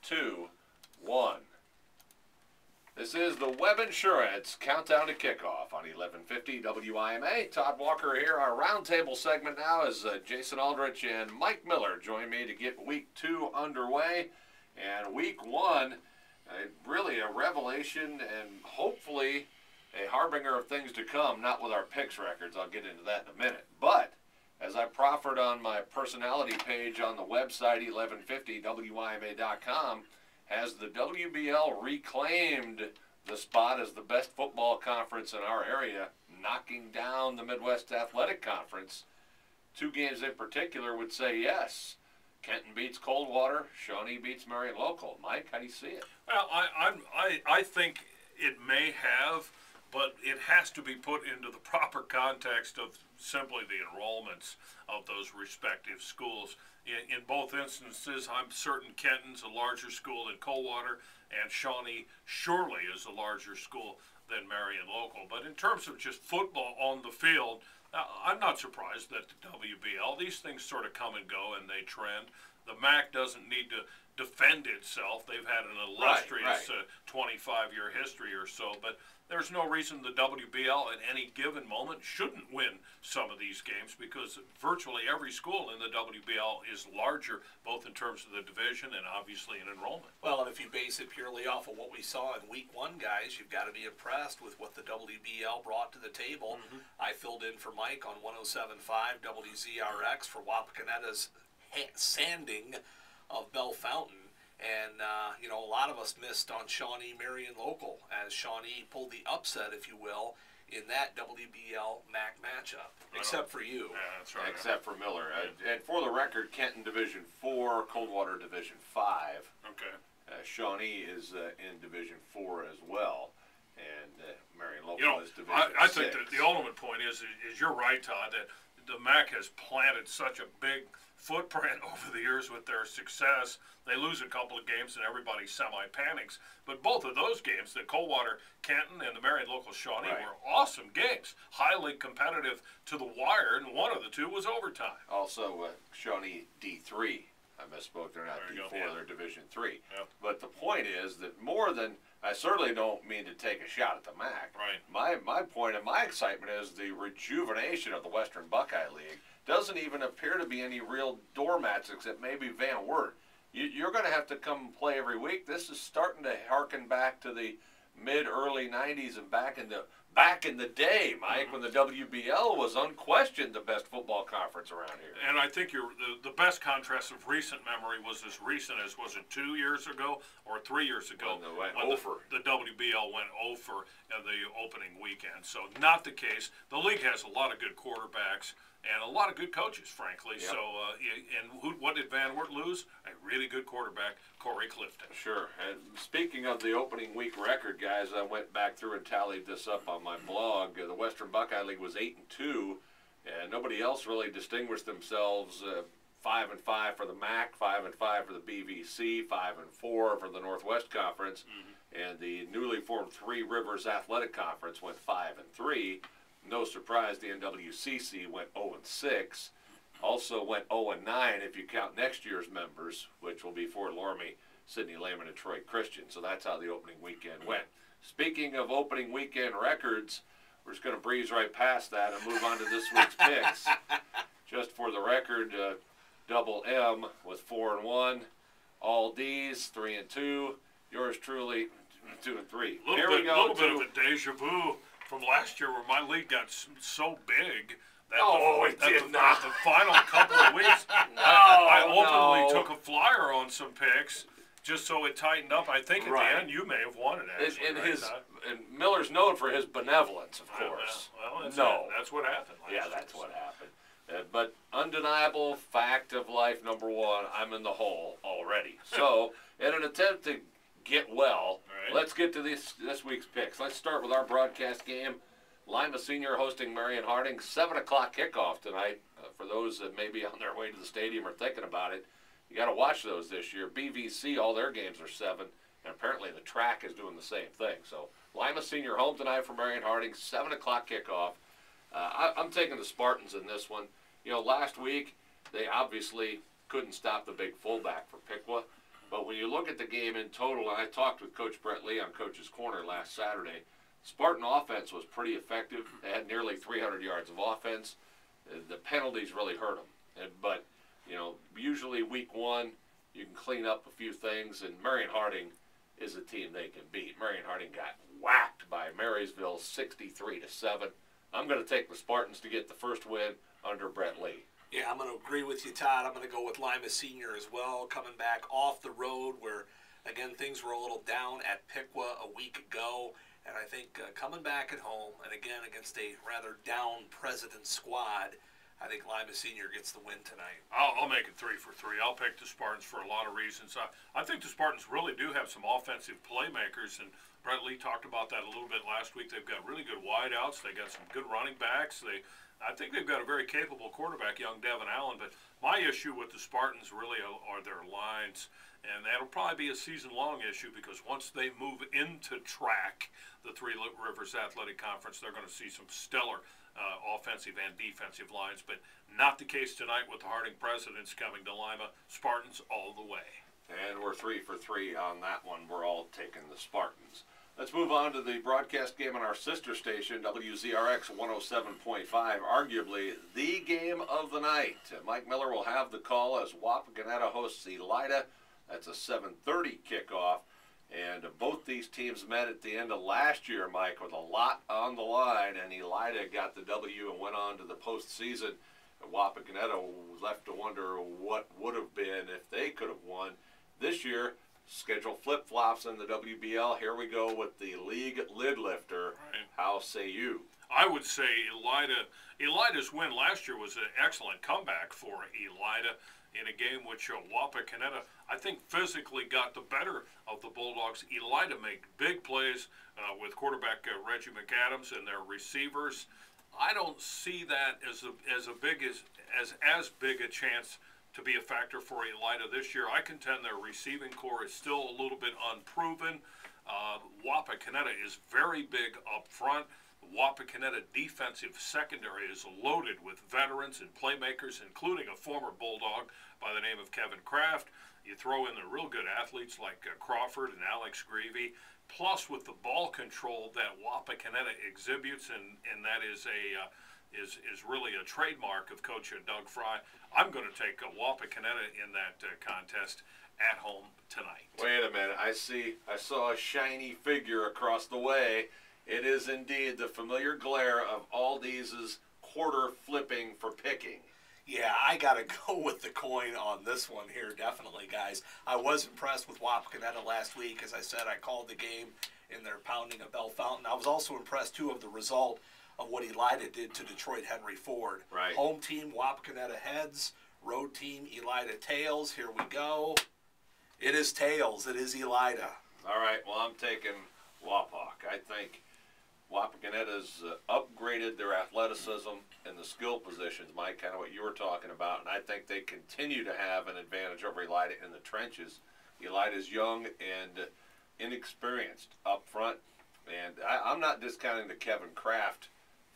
2, 1. This is the Web Insurance Countdown to Kickoff on 1150 WIMA. Todd Walker here. Our roundtable segment now is Jason Aldrich and Mike Miller join me to get Week 2 underway. And Week 1, really a revelation and hopefully a harbinger of things to come, not with our picks records. I'll get into that in a minute. But as I proffered on my personality page on the website, 1150WIMA.com, has the WBL reclaimed the spot as the best football conference in our area, knocking down the Midwest Athletic Conference? Two games in particular would say yes. Kenton beats Coldwater, Shawnee beats Marion Local. Mike, how do you see it? Well, I think it may have, but it has to be put into the proper context of simply the enrollments of those respective schools. In both instances, I'm certain Kenton's a larger school than Coldwater, and Shawnee surely is a larger school than Marion Local. But in terms of just football on the field, I'm not surprised that the WBL, these things sort of come and go and they trend. The MAC doesn't need to defend itself. They've had an illustrious 25-year history or so, but there's no reason the WBL at any given moment shouldn't win some of these games, because virtually every school in the WBL is larger, both in terms of the division and obviously in enrollment. Well, and if you base it purely off of what we saw in Week 1, guys, you've got to be impressed with what the WBL brought to the table. I filled in for Mike on 107.5 WZRX for Wapakoneta's sanding of Bell Fountain. And, you know, a lot of us missed on Shawnee Marion Local, as Shawnee pulled the upset, if you will, in that WBL MAC matchup, except for you. Yeah, that's right. Except for Miller. And for the record, Kenton Division 4, Coldwater Division 5. Okay. Shawnee is in Division 4 as well, and Marion Local You know, is Division 6. I think that the ultimate point is you're right, Todd, that the MAC has planted such a big footprint over the years with their success. They lose a couple of games and everybody semi-panics. But both of those games, the Coldwater Kenton and the Marion Local Shawnee, were awesome games, highly competitive to the wire, and one of the two was overtime. Also, Shawnee D3. I misspoke. They're not D4, they're Division 3. Yep. But the point is that more than, I certainly don't mean to take a shot at the MAC. Right. My point and my excitement is the rejuvenation of the Western Buckeye League. Doesn't even appear to be any real doormats except maybe Van Wert. You're going to have to come and play every week. This is starting to harken back to the mid-early 90s and back in the day, Mike, when the WBL was unquestioned the best football conference around here. And I think the best contrast of recent memory was as recent as, was it 2 years ago or 3 years ago? When the WBL went over in the opening weekend. So not the case. The league has a lot of good quarterbacks and a lot of good coaches, frankly. Yep. So, what did Van Wert lose? A really good quarterback, Corey Clifton. Sure. And speaking of the opening week record, guys, I went back through and tallied this up on my blog. The Western Buckeye League was 8-2, and nobody else really distinguished themselves. 5-5 for the MAC, 5-5 for the BVC, 5-4 for the Northwest Conference, and the newly formed Three Rivers Athletic Conference went 5-3. No surprise, the NWCC went 0-6. Also went 0-9 if you count next year's members, which will be Fort Loramie, Sidney Lehman, and Troy Christian. So that's how the opening weekend went. Speaking of opening weekend records, we're just going to breeze right past that and move on to this week's picks. Just for the record, Double M was 4-1. All D's 3-2. Yours truly 2-3. Here we go. A little bit of a deja vu from last year, where my league got so big that the final couple of weeks, I ultimately took a flyer on some picks just so it tightened up. I think at the end you may have won it, actually. And Miller's known for his benevolence, of course. Well, that's what happened last year. That's what happened. But undeniable fact of life number one, I'm in the hole already. So, in an attempt to get well, let's get to this week's picks. Let's start with our broadcast game. Lima Senior hosting Marion Harding, 7 o'clock kickoff tonight. For those that may be on their way to the stadium or thinking about it, you got to watch those this year. BVC, all their games are 7, and apparently the track is doing the same thing. So Lima Senior home tonight for Marion Harding, 7 o'clock kickoff. I'm taking the Spartans in this one. You know, last week they obviously couldn't stop the big fullback for Piqua, but when you look look at the game in total, and I talked with Coach Brett Lee on Coach's Corner last Saturday, Spartan offense was pretty effective. They had nearly 300 yards of offense. The penalties really hurt them. But, you know, usually week one, you can clean up a few things, and Marion Harding is a team they can beat. Marion Harding got whacked by Marysville 63-7. I'm going to take the Spartans to get the first win under Brett Lee. Yeah, I'm going to agree with you, Todd. I'm going to go with Lima Senior as well, coming back off the road where, again, things were a little down at Piqua a week ago. And I think coming back at home, and again against a rather down President squad, I think Lima Senior gets the win tonight. I'll make it 3 for 3. I'll pick the Spartans for a lot of reasons. I think the Spartans really do have some offensive playmakers, and Brett Lee talked about that a little bit last week. They've got really good wideouts. They got some good running backs. I think they've got a very capable quarterback, young Devin Allen. But my issue with the Spartans really are their lines. And that'll probably be a season-long issue because once they move into track, the Three Rivers Athletic Conference, they're going to see some stellar offensive and defensive lines. But not the case tonight with the Harding Presidents coming to Lima. Spartans all the way. And we're 3 for 3 on that one. We're all taking the Spartans. Let's move on to the broadcast game on our sister station, WZRX 107.5, arguably the game of the night. Mike Miller will have the call as Wapakoneta hosts Elida. That's a 7:30 kickoff. And both these teams met at the end of last year, Mike, with a lot on the line. And Elida got the W and went on to the postseason. Wapakoneta was left to wonder what would have been if they could have won. This year, schedule flip-flops in the WBL. Here we go with the league lid lifter. Right. How say you? I would say Elida's win last year was an excellent comeback for Elida in a game which Wapakoneta, I think, physically got the better of the Bulldogs. Elida made big plays with quarterback Reggie McAdams and their receivers. I don't see that as big a chance to be a factor for Elida this year. I contend their receiving core is still a little bit unproven. Wapakoneta is very big up front. The Wapakoneta defensive secondary is loaded with veterans and playmakers, including a former Bulldog by the name of Kevin Kraft. You throw in the real good athletes like Crawford and Alex Greavy, plus with the ball control that Wapakoneta exhibits, and that is really a trademark of Coach Doug Fry. I'm going to take Wapakoneta in that contest at home tonight. Wait a minute. I saw a shiny figure across the way. It is indeed the familiar glare of Aldi's quarter flipping for picking. Yeah, I got to go with the coin on this one here, definitely, guys. I was impressed with Wapakoneta last week. As I said, I called the game in their pounding of Bell Fountain. I was also impressed, too, of the result of what Elida did to Detroit Henry Ford. Right. Home team, Wapakoneta heads. Road team, Elida tails. Here we go. It is tails. It is Elida. All right, well, I'm taking Wapak. I think Wapakoneta's upgraded their athleticism and the skill positions, Mike, kind of what you were talking about, and I think they continue to have an advantage over Elida in the trenches. Elida's young and inexperienced up front, and I'm not discounting the Kevin Kraft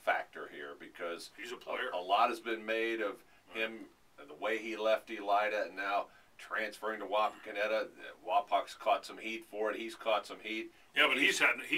factor here because he's a player. A lot has been made of him, the way he left Elida, and now transferring to Wapakoneta. Wapak's caught some heat for it. He's caught some heat. Yeah, but he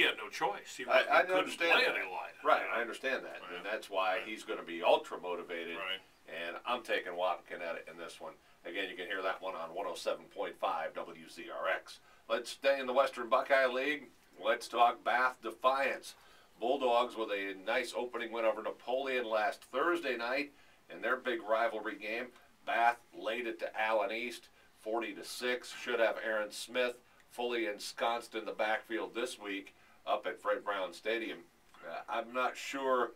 had no choice. He I couldn't understand play that. at Elida. Right, I understand that. Right. And that's why he's going to be ultra motivated. Right. And I'm taking Wapakoneta in this one. Again, you can hear that one on 107.5 WZRX. Let's stay in the Western Buckeye League. Let's talk Bath Defiance. Bulldogs with a nice opening win over Napoleon last Thursday night in their big rivalry game. Bath laid it to Allen East 40-6. Should have Aaron Smith fully ensconced in the backfield this week up at Fred Brown Stadium. I'm not sure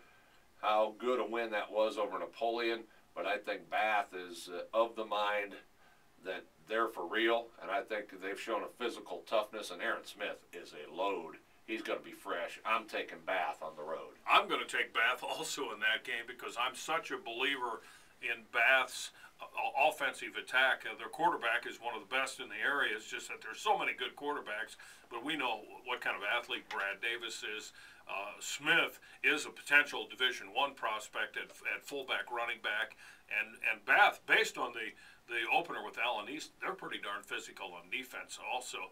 how good a win that was over Napoleon, but I think Bath is of the mind that they're for real, and I think they've shown a physical toughness, and Aaron Smith is a load. He's going to be fresh. I'm taking Bath on the road. I'm going to take Bath also in that game because I'm such a believer in Bath's offensive attack. Their quarterback is one of the best in the area. It's just that there's so many good quarterbacks, but we know what kind of athlete Brad Davis is. Smith is a potential Division I prospect at fullback, running back, and Bath, based on the the opener with Allen East, they're pretty darn physical on defense also.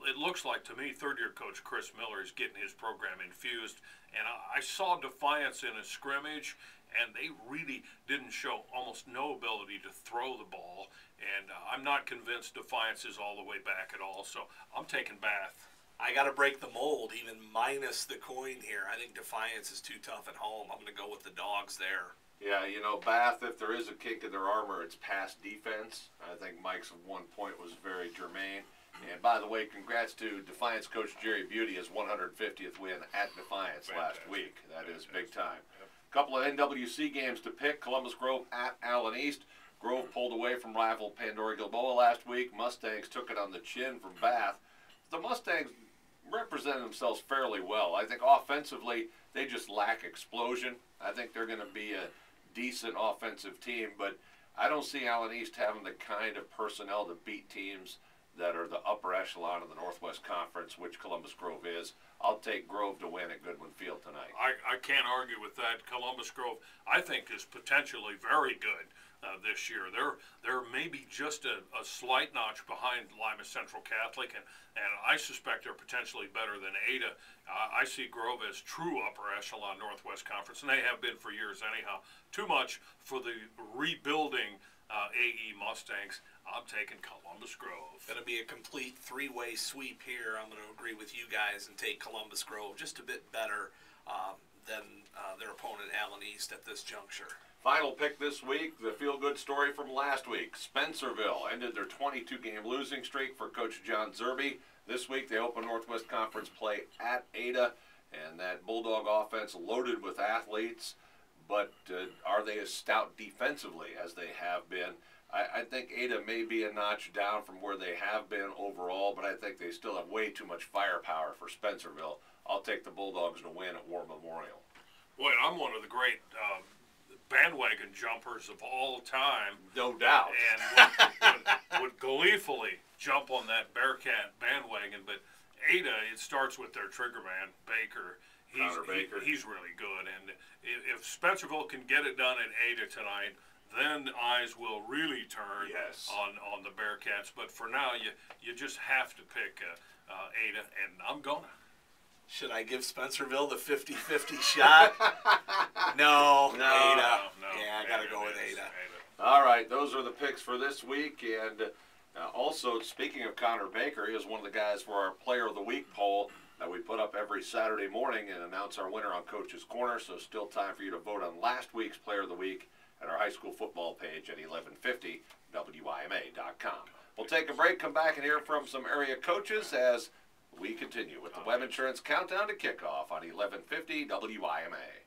It looks like to me third-year coach Chris Miller is getting his program infused, and I saw Defiance in a scrimmage, and they really didn't show almost no ability to throw the ball, and I'm not convinced Defiance is all the way back at all, so I'm taking Bath. I got to break the mold, even minus the coin here. I think Defiance is too tough at home. I'm going to go with the Dogs there. Yeah, you know, Bath, if there is a kink in their armor, it's pass defense. I think Mike's 1 point was very germane. And by the way, congrats to Defiance coach Jerry Beauty, his 150th win at Defiance last week. That is big time. A couple of NWC games to pick. Columbus Grove at Allen East. Grove pulled away from rival Pandora Gilboa last week. Mustangs took it on the chin from Bath. The Mustangs represented themselves fairly well. I think offensively, they just lack explosion. I think they're going to be a decent offensive team, but I don't see Allen East having the kind of personnel to beat teams that are the upper echelon of the Northwest Conference, which Columbus Grove is. I'll take Grove to win at Goodwin Field tonight. I can't argue with that. Columbus Grove, I think, is potentially very good this year. They're maybe just a slight notch behind Lima Central Catholic, and I suspect they're potentially better than Ada. I see Grove as true upper echelon Northwest Conference, and they have been for years anyhow. Too much for the rebuilding AE Mustangs. I'm taking Columbus Grove. Going to be a complete three-way sweep here. I'm going to agree with you guys and take Columbus Grove just a bit better than their opponent Allen East at this juncture. Final pick this week, the feel-good story from last week. Spencerville ended their 22-game losing streak for Coach John Zerby. This week they open Northwest Conference play at Ada, and that Bulldog offense loaded with athletes, but are they as stout defensively as they have been? I think Ada may be a notch down from where they have been overall, but I think they still have way too much firepower for Spencerville. I'll take the Bulldogs to win at War Memorial. Boy, I'm one of the great bandwagon jumpers of all time. No doubt. And would gleefully jump on that Bearcat bandwagon, but Ada, it starts with their trigger man, Baker. He's really good, and if Spencerville can get it done at Ada tonight, then eyes will really turn on the Bearcats. But for now, you just have to pick Ada, and I'm gonna. Should I give Spencerville the 50-50 shot? No. Ada. No. Yeah, I got to go with Ada. All right, those are the picks for this week. And also, speaking of Connor Baker, he is one of the guys for our Player of the Week poll that we put up every Saturday morning and announce our winner on Coach's Corner. So still time for you to vote on last week's Player of the Week at our high school football page at 1150WIMA.com. We'll take a break, come back and hear from some area coaches as we continue with the Web Insurance Countdown to Kickoff on 1150 WIMA.